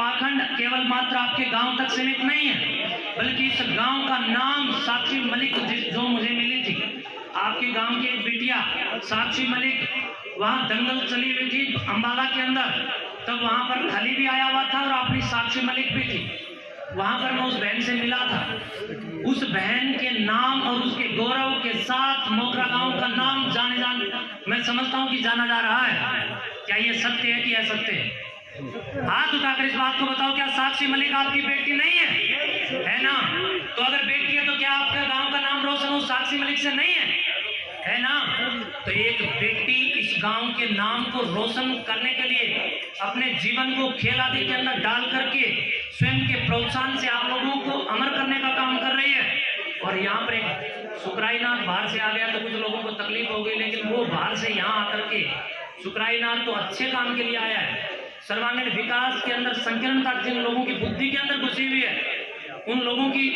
पाखंड केवल मात्र आपके गांव तक सीमित नहीं है, बल्कि इस गांव का नाम साक्षी मलिक जो मुझे मिली थी, आपके गांव की एक बिटिया साक्षी मलिक, वहां दंगल चली हुई थी अंबाला के अंदर, तब वहां पर खली भी आया हुआ था और अपनी साक्षी मलिक भी थी। वहां पर मैं उस बहन से मिला था। उस बहन के नाम और उसके गौरव के साथ मोखरा गांव का नाम मैं समझता हूं कि जाना जा रहा है। क्या ये सत्य है कि असत्य है? हाथ उठाकर इस बात को बताओ, क्या साक्षी मलिक आपकी बेटी नहीं है ना? तो अगर बेटी है तो क्या आपके गांव का नाम रोशन हो साक्षी मलिक से नहीं है ना? तो एक बेटी इस गांव के नाम को रोशन करने के लिए अपने जीवन को खेल आदि के अंदर डाल करके स्वयं के प्रोत्साहन से आप लोगों को अमर करने का काम कर रही है। और यहाँ पर एक सुकराईनाथ बाहर से आ गया तो कुछ लोगों को तकलीफ हो गई, लेकिन वो बाहर से यहाँ आकर के सुकराईनाथ तो अच्छे काम के लिए आया है। सर्वांगीण विकास के अंदर संकीर्णता जिन लोगों की बुद्धि के अंदर घुसी हुई है, उन लोगों की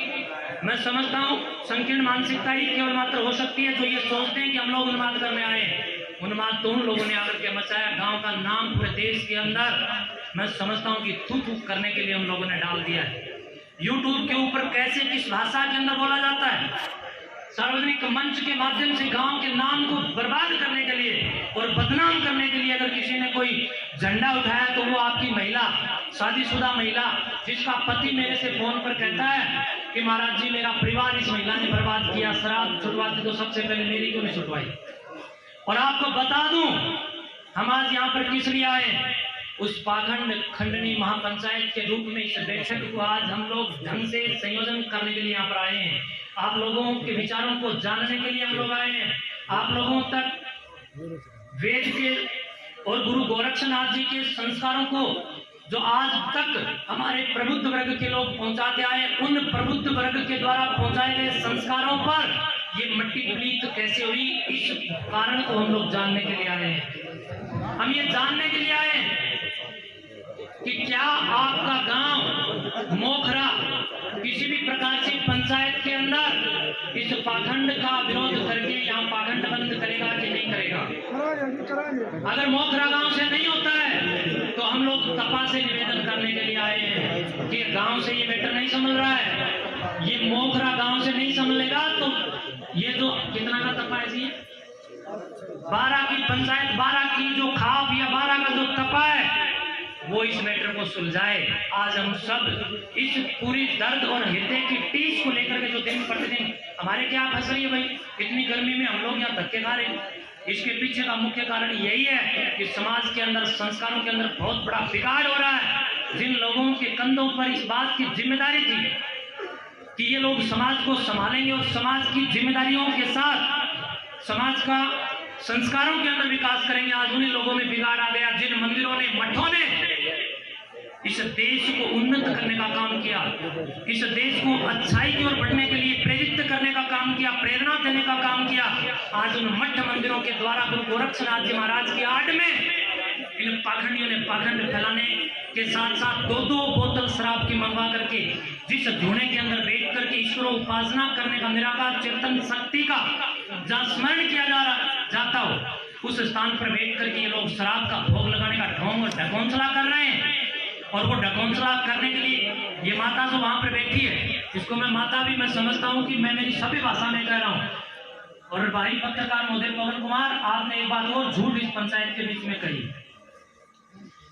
मैं समझता हूँ संकीर्ण मानसिकता ही केवल मात्र हो सकती है जो ये सोचते हैं कि हम लोग उन्माद करने आए हैं। उन्माद तो उन लोगों ने आकर के मचाया, गांव का नाम पूरे देश के अंदर मैं समझता हूँ कि थू थू करने के लिए उन लोगों ने डाल दिया है। यूट्यूब के ऊपर कैसे किस भाषा के अंदर बोला जाता है, सार्वजनिक मंच के माध्यम से गांव के नाम को बर्बाद करने के लिए और बदनाम करने के लिए अगर किसी ने कोई झंडा उठाया तो वो आपकी महिला, शादीशुदा महिला, जिसका पति मेरे से फोन पर कहता है कि महाराज जी मेरा परिवार इस महिला ने बर्बाद किया, शराब छुटवाती तो सबसे पहले मेरी क्यों नहीं छुटवाई। और आपको बता दूं हम आज यहाँ पर किस लिए आए, उस पाखंड खंडनी महापंचायत के रूप में इस बैठक को आज हम लोग ढंग से संयोजन करने के लिए यहाँ पर आए हैं। आप लोगों के विचारों को जानने के लिए हम लोग आए हैं। आप लोगों तक वेद के और गुरु गोरक्षनाथ जी के संस्कारों को जो आज तक हमारे प्रबुद्ध वर्ग के लोग पहुंचाते आए, उन प्रबुद्ध वर्ग के द्वारा पहुंचाए गए संस्कारों पर ये मट्टी प्लीत कैसे हुई, इस कारण को हम लोग जानने के लिए आए हैं। हम ये जानने के लिए आए हैं कि क्या आपका गांव मोखरा किसी भी प्रकार से पंचायत के अंदर इस पाखंड का विरोध करके यहाँ पाखंड बंद करेगा कि नहीं करेगा। अगर मोखरा गांव से नहीं होता है तो हम लोग तपा से निवेदन करने के लिए आए हैं कि गांव से ये मैटर नहीं संभल रहा है, ये मोखरा गांव से नहीं संभलेगा तो ये जो कितना का तपा है, 12 की पंचायत, 12 की जो खाप या 12 का जो तपा है वो इस मैटर को सुलझाए। आज हम सब इस पूरी दर्द और हृदय की टीस को लेकर के जो दिन प्रतिदिन हमारे क्या फंस रही है भाई, इतनी गर्मी में हम लोग यहाँ धक्के खा रहे हैं, इसके पीछे का मुख्य कारण यही है कि समाज के अंदर संस्कारों के अंदर बहुत बड़ा बिगाड़ हो रहा है। जिन लोगों के कंधों पर इस बात की जिम्मेदारी थी कि ये लोग समाज को संभालेंगे और समाज की जिम्मेदारियों के साथ समाज का संस्कारों के अंदर विकास करेंगे, आज उन्हीं लोगों में बिगाड़ आ गया। जिन मंदिरों ने, मठों ने इस देश को उन्नत करने का काम किया, इस देश को अच्छाई की ओर बढ़ने के लिए प्रेरित करने का काम किया, प्रेरणा देने का काम किया, आज उन मठ मंदिरों के द्वारा गुरु गोरक्षनाथ जी महाराज की आड़ में इन पाखंडियों ने पाखंड फैलाने के साथ साथ 2-2 बोतल शराब की मंगवा करके जिस धुने के अंदर बैठ करके ईश्वर उपासना करने का, निराकार चेतन शक्ति का जहाँ स्मरण किया जाता हो, उस स्थान पर बैठ करके ये लोग शराब का भोग लगाने का ढोंग और ढकोंसला कर रहे हैं। और वो ढकोंसला करने के लिए ये माता जो वहां पर बैठी है, जिसको मैं माता भी मैं समझता हूँ कि मैं मेरी सभी भाषा में कह रहा हूँ। और भाई पत्रकार महोदय पवन कुमार, आपने एक बात और झूठ इस पंचायत के बीच में कही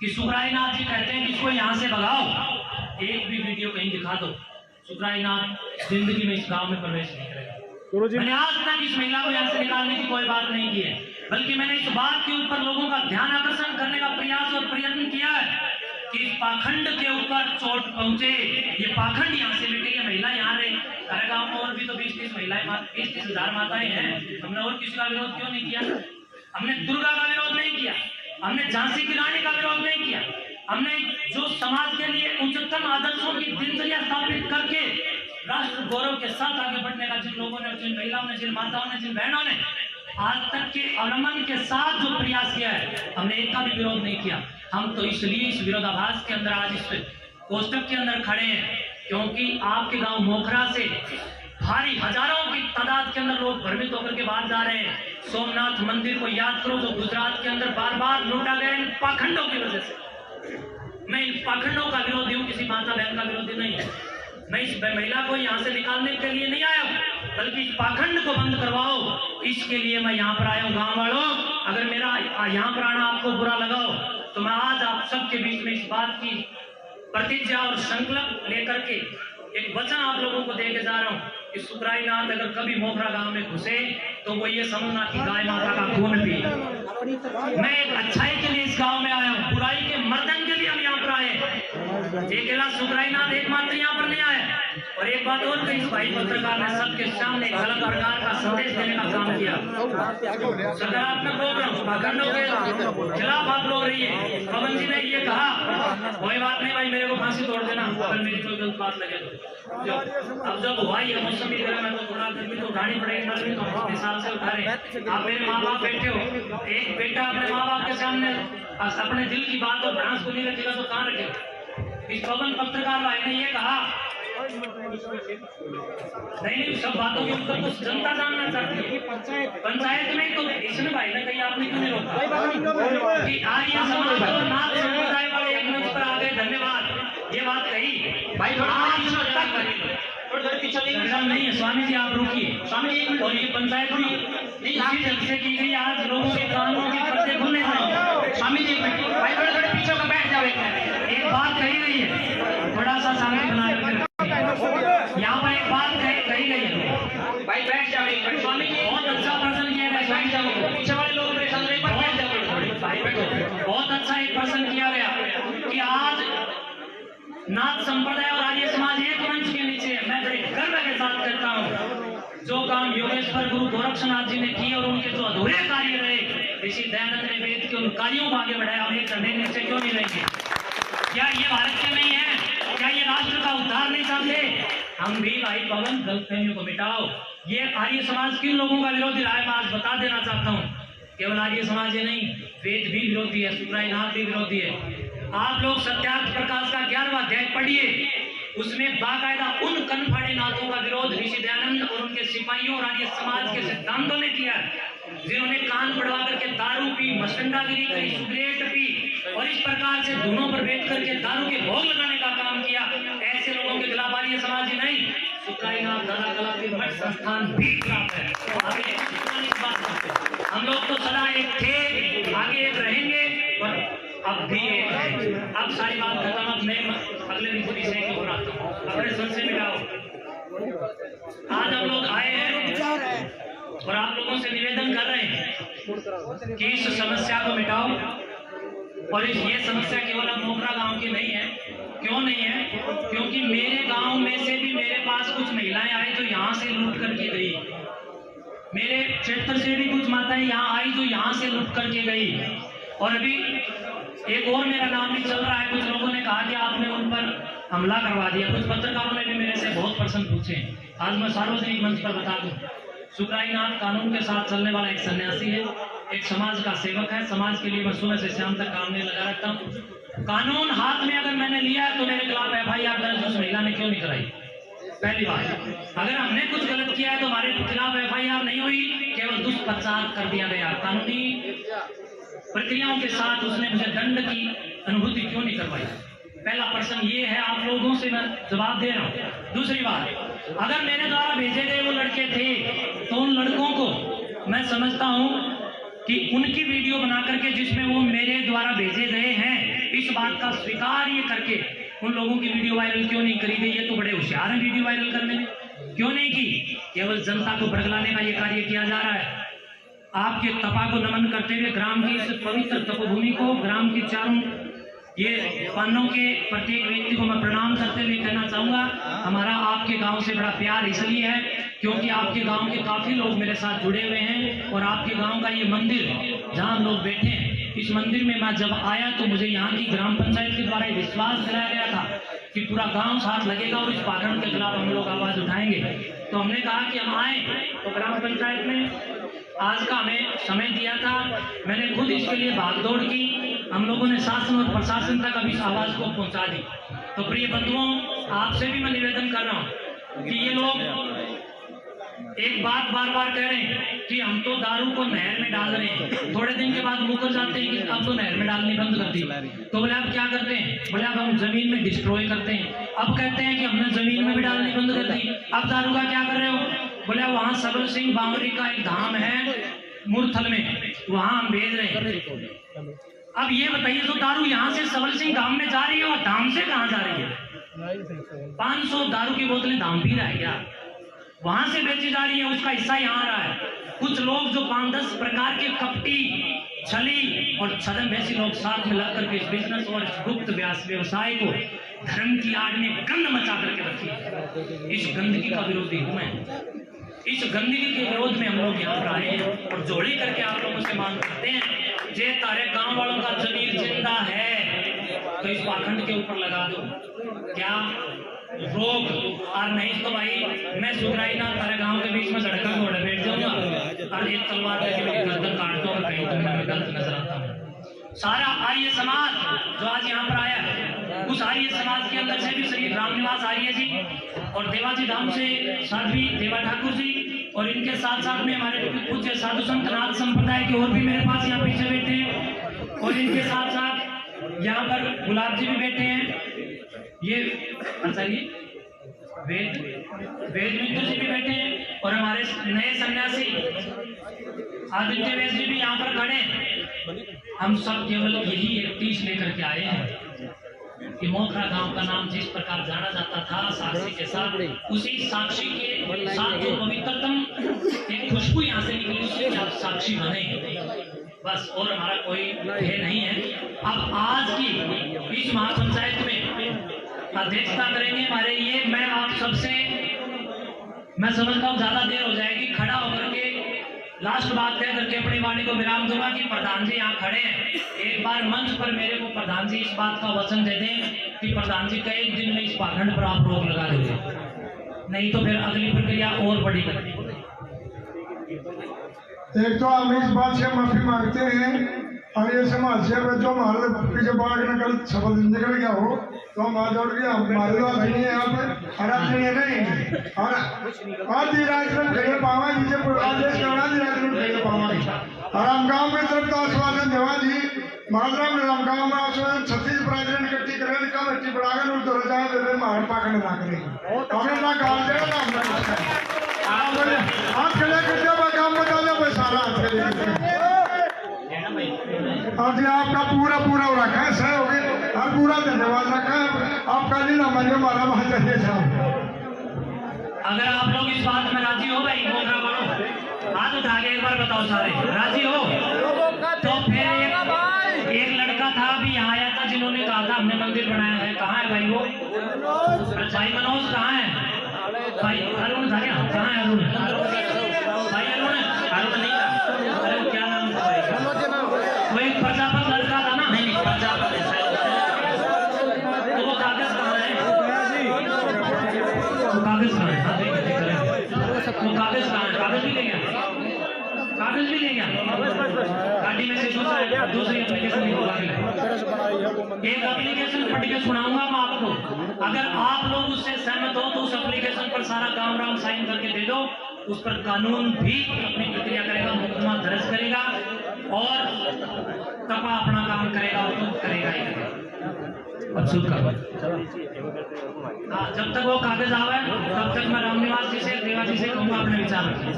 कि सुकराईनाथ जी कहते हैं कि इसको यहाँ से भगाओ। एक भी वीडियो कहीं दिखा दो, सुकराईनाथ जिंदगी में इस गांव में प्रवेश नहीं करेगा। मैंने आज तक इस महिला को यहाँ से निकालने की कोई बात नहीं की है, बल्कि मैंने इस बात के ऊपर लोगों का ध्यान आकर्षण करने का प्रयास और प्रयत्न किया है कि इस पाखंड के ऊपर चोट पहुंचे, ये पाखंड यहाँ से मिटे, ये महिला यहाँ रहे। अरे गाँव में और भी तो 20-30 महिलाएं, 20-30 हजार माताएं हैं, हमने और किसी का विरोध क्यों नहीं किया? हमने दुर्गा का विरोध नहीं किया, हमने झांसी की रानी का विरोध नहीं किया, हमने जो समाज के लिए उच्चतम आदर्शों की दिनचर्या स्थापित करके राष्ट्र गौरव के साथ आगे बढ़ने का जिन लोगों ने, जिन महिलाओं ने, जिन माताओं ने, जिन बहनों ने आज तक के अवलंबन के साथ जो प्रयास किया है, हमने एक का भी विरोध नहीं किया। हम तो इसलिए इस विरोधाभास के अंदर आज इस कोष्टक के अंदर खड़े हैं क्योंकि आपके गांव मोखरा से भारी हजारों की तादाद के अंदर लोग भ्रमित होकर के बाहर जा रहे हैं। सोमनाथ मंदिर को याद करो जो गुजरात के अंदर बार बार लूटा गया इन पाखंडों की वजह से। मैं इन पाखंडों का विरोधी हूँ, किसी माता बहन का विरोधी नहीं है। मैं इस महिला को यहाँ से निकालने के लिए नहीं आया हूँ, बल्कि इस पाखंड को बंद करवाओ, इसके लिए मैं यहाँ पर आया हूँ। गाँव वालों, अगर मेरा यहाँ पर आना आपको बुरा लगा हो तो मैं आज आप सबके बीच में इस बात की प्रतिज्ञा और संकल्प लेकर के एक वचन आप लोगों को दे के जा रहा हूँ कि सुखराईनाथ अगर कभी मोखरा गांव में घुसे तो वो ये समझना कि गाय माता का खून पी। मैं एक अच्छाई के लिए इस गांव में आया हूँ, बुराई के मर्दन के लिए हम यहाँ पर आए। अकेला सुखराईनाथ एकमात्र यहाँ पर नहीं आया। और एक बात और कही, इस भाई पत्रकार ने सबके सामने गलत प्रकार का संदेश देने का काम किया। सकारात्मक बोल रहा हूँ, पाखंडों के खिलाफ आप लोग रहिए। पवन जी ने ये कहा, कोई बात नहीं भाई, मेरे को फांसी तोड़ देना अगर मेरी कोई गलत बात लगे तो। अब जब हुआ ये मौसम की तरह, मैं तो थोड़ा गर्मी तो उठानी पड़ेगी, मर भी तो अपने साल से उठा रहे। आप मेरे माँ बाप बैठे हो, एक बेटा अपने माँ बाप के सामने अपने दिल की बात और भड़ास को नहीं रखेगा तो कहाँ रखेगा। इस पवन पत्रकार भाई ने ये कहा, नहीं सब बातों के ऊपर तो जनता जानना चाहती है। पंचायत में तो इसने भाई ने कही, आपने क्यों नहीं रोका कि आर्य समाज और नाथ संप्रदाय वाले एक मंच पर आ गए, धन्यवाद। ये बात कही भाई, नहीं है स्वामी जी, आप रुकिए स्वामी जी। और ये पंचायत भी इसी ढंग से की गई, आज लोगों के कानों के पर्दे खुलने चाहिए। स्वामी जी भाई थोड़े पीछे का बैठ जाओ। एक बात कही गई है, थोड़ा सा शांति बना करके यहाँ पर एक बात कही गई है, भाई बैठ जाओ। स्वामी जी बहुत अच्छा प्रश्न किया गया, बैठ जाओ। पीछे वाले लोग बैठ जाओ। बहुत अच्छा एक प्रश्न किया गया कि आज नाथ संप्रदाय और आर्य समाज एक मंच के नीचे है। मैं बड़े गर्व के साथ कहता हूँ, जो काम योगेश्वर गुरु गोरक्षनाथ जी ने किए और उनके जो अधूरे कार्य रहे, ऋषि दयानंद ने वेद के उन कार्यों को आगे बढ़ाया। हम एक झंडे नीचे क्यों नहीं रहेंगे? क्या ये भारत के नहीं है? क्या ये राष्ट्र का उद्धार नहीं चाहते? हम भी भाई पवन गलतफहमियों को मिटाओ। ये आर्य समाज किन लोगों का विरोधी रहा है मैं आज बता देना चाहता हूँ। केवल आर्य समाज ही नहीं, वेद भी विरोधी है, सुखराईनाथ भी विरोधी है। आप लोग सत्यार्थ प्रकाश का 11वां अध्याय पढ़िए, उसमें बाकायदा उन कनफाड़े नाथों का विरोध ऋषि दयानंद और उनके सिपाहियों और आर्य समाज के सिद्धांतों ने किया, जिन्होंने कान पड़वा करके दारू पी, मसंडागिरी करी, सिगरेट पी और इस प्रकार से धुनों पर बैठ करके दारू के भोग लगाने का काम किया। ऐसे लोगों के खिलाफ आर्य समाज ही नहीं, सुखराईनाथ दादा कला के मठ संस्थान भी खिलाफ है। हम लोग तो सदा एक थे, आगे एक रहेंगे और अब भी एक है। अब सारी बात खत्म, अब मैं अगले विषय के ऊपर आता हूँ। अपने संशय मिटाओ। आज हम लोग आए हैं और आप लोगों से निवेदन कर रहे हैं कि इस समस्या को मिटाओ। और ये समस्या केवल अब मोखरा गांव की नहीं है। क्यों नहीं है? क्योंकि मेरे गांव में से भी मेरे पास कुछ महिलाएं आई जो यहाँ से लूट करके गई। मेरे क्षेत्र से भी कुछ माताएं यहाँ आई जो यहाँ से लूट करके गई। और अभी एक और मेरा नाम भी चल रहा है। कुछ लोगों ने कहा कि आपने उन पर हमला करवा दिया। कुछ पत्रकारों ने भी मेरे से बहुत प्रश्न पूछे। आज मैं सार्वजनिक मंच पर बता दूं, सुखराईनाथ कानून के साथ चलने वाला एक सन्यासी है, एक समाज का सेवक है। समाज के लिए मैं सुबह से शाम तक काम में लगा रहता हूँ। कानून हाथ में अगर मैंने लिया है तो मेरे खिलाफ FIR दर्ज उस महिला ने क्यों नहीं कराई? पहली बात, अगर हमने कुछ गलत किया है तो हमारे खिलाफ FIR नहीं हुई, केवल दुष्प्रचार कर दिया गया। कानूनी प्रक्रियाओं के साथ उसने मुझे दंड की अनुभूति क्यों नहीं करवाई? पहला प्रश्न ये है, आप लोगों से मैं जवाब दे रहा हूँ। दूसरी बात, अगर मेरे द्वारा भेजे गए वो लड़के थे तो उन लड़कों को मैं समझता हूँ कि उनकी वीडियो बना करके जिसमें वो मेरे द्वारा भेजे गए हैं, इस बात का स्वीकार ये करके उन लोगों की वीडियो वायरल क्यों नहीं करी गई? ये तो बड़े होशियार हैं वीडियो वायरल करने में, क्यों नहीं की? केवल जनता को भड़कलाने का ये कार्य किया जा रहा है। आपके तपा को नमन करते हुए ग्राम की इस पवित्र तपोभूमि को, ग्राम की चारों ये पानों के प्रत्येक व्यक्ति को मैं प्रणाम करते हुए कहना चाहूंगा, हमारा आपके गांव से बड़ा प्यार इसलिए है क्योंकि आपके गांव के काफी लोग मेरे साथ जुड़े हुए हैं। और आपके गांव का ये मंदिर जहां लोग बैठे हैं, इस मंदिर में मैं जब आया तो मुझे यहाँ की ग्राम पंचायत के द्वारा विश्वास दिलाया गया था कि पूरा गांव साथ लगेगा और इस पाखंड के खिलाफ हम लोग आवाज उठाएंगे। तो हमने कहा कि हम आए, तो ग्राम पंचायत में आज का हमें समय दिया था। मैंने खुद इसके लिए भागदौड़ की। हम लोगों ने शासन और प्रशासन तक अभी इस आवाज को पहुंचा दी। तो प्रिय बंधुओं, आपसे भी मैं निवेदन कर रहा हूं कि ये लोग एक बात बार बार कह रहे हैं कि हम तो दारू को नहर में डाल रहे हैं, थोड़े दिन के बाद मुकर जाते हैं कि अब तो नहर में डालनी बंद कर दी। तो बोले आप क्या करते हैं? बोले अब हम जमीन में डिस्ट्रॉय करते हैं। अब कहते हैं कि हमने जमीन में भी डालनी बंद कर दी, अब दारू का क्या कर रहे हो? बोले वहां सबल सिंह बावरी का एक धाम है मुरथल में, वहां हम भेज रहे हैं। अब ये बताइए, तो दारू यहाँ से सबल सिंह धाम में जा रही है और धाम से कहाँ जा रही है? 500 दारू की बोतलें धाम पी रहा है क्या? वहां से बेची जा रही है, उसका हिस्सा यहाँ आ रहा है। कुछ लोग जो 5-10 प्रकार के कपटी, छली और छद्मवेशी लोग साथ में लग करके इस बिजनेस और इस गुप्त व्यवसाय को धर्म की आड़ में गंद मचा करके रखी है। इस गंदगी का विरोधी हूं मैं। इस गंदगी के विरोध में हम लोग यहाँ पर आए हैं और जोड़ी करके आप लोगों से मांग करते हैं, जे तारे गांव वालों का जमीर जिंदा है तो इस पाखंड के ऊपर लगा दो, क्या रोक? और नहीं तो भाई मैं सुधराई ना तारे गांव के बीच में धड़का घोड़े बैठ जाऊंगा और एक तलवार लेके मेरी गर्दन काट दो और कहीं तुम मैं गलत नजर आता हूँ। सारा आर्य समाज जो आज यहाँ पर आया है, उस आर्य समाज के अंदर से भी श्री रामनिवास आर्य जी और देवाजी धाम से साध्वी देवा ठाकुर जी और इनके साथ साथ में हमारे पूज्य साधु संत नाथ संप्रदाय के और भी मेरे पास यहाँ पीछे बैठे हैं और इनके साथ साथ यहाँ पर गुलाब जी भी बैठे हैं। ये अच्छा ये वेद मित्र जी भी बैठे हैं और हमारे नए सन्यासी आदित्य वेद जी भी यहाँ पर खड़े हैं। हम सब केवल यही एक टीस लेकर के आए हैं कि मोखरा गांव का नाम जिस प्रकार जाना जाता था साक्षी के साथ, उसी साक्षी के साथ जो पवित्रतम एक खुशबू यहाँ से निकली उससे आप साक्षी बने बस, और हमारा कोई है नहीं है। अब आज की इस महापंचायत में अध्यक्षता करेंगे हमारे ये, मैं आप सबसे मैं समझता हूँ ज्यादा देर हो जाएगी, खड़ा होकर के लास्ट बात कह करके अपनी वाणी को विराम दूंगा कि प्रधान जी यहाँ खड़े हैं, एक बार मंच पर मेरे को प्रधान जी इस बात का वचन दे दें कि प्रधान जी कई दिन में इस पाखंड पर आप रोक लगा देंगे, नहीं तो फिर अगली प्रक्रिया और बड़ी करेंगे। एक तो हम इस बात से माफी मांगते हैं और ये समाज से जो हमारे पीछे बाढ़ निकल शब्द निकल गया हो तो हम आज उठ गया, हमारे तो नहीं है यहाँ पे हरा नहीं और आज राजन खड़े पावा जिसे पूर्वादेश करना राजन खड़े पावा और हम गाँव में तरफ का आश्वासन देवा जी महाराम राम गाँव में आश्वासन छत्तीस प्राइजन इकट्ठी करें का मिट्टी बढ़ाकर उस दो रजा दे मार पाकड़ ना करेंगे हमें ना गाल देगा ना आप खड़े करते काम बता दो सारा और जी आपका पूरा पूरा रखा है सही हो गए और पूरा धन्यवाद रखा है आपका नहीं ना मन हमारा वहां चाहिए साहब। अगर आप लोग इस बात में राजी हो भाई मोखरा वालों, हाथ उठा के एक बार बताओ सारे राजी हो? तो फिर एक लड़का था अभी यहाँ आया था जिन्होंने कहा था हमने मंदिर बनाया है, कहाँ है भाई वो? भाई मनोज कहाँ है? भाई अरुण था क्या? कहाँ है अरुण? भाई अरुण नहीं था, अरे क्या नाम था भाई? वो एक प्रजापत लड़का था ना? नहीं प्रजापत, तो वो कागज कहाँ है? वो कागज कहाँ है? हाँ वो कागज कहाँ है? कागज भी ले गया, कागज भी ले गया गाड़ी में से दूसरी एप्लीकेशन एक एप्लीकेशन पढ़ के सुनाऊंगा मैं आपको, अगर आप लोग उससे सहमत हो तो उस एप्लीकेशन पर सारा काम राम साइन करके दे दो, उस पर कानून भी अपनी प्रक्रिया करेगा, मुकदमा दर्ज करेगा और तपा अपना काम करेगा और तो करेगा ही करेगा। हाँ जब तक वो कागज आवे तब तक मैं रामनिवास जी से देवा जी से कहूँगा अपने विचार रखिए।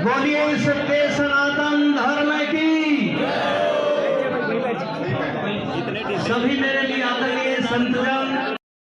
बोलिए सत्य सनातन धर्म की। सभी मेरे लिए आदरणीय संतजन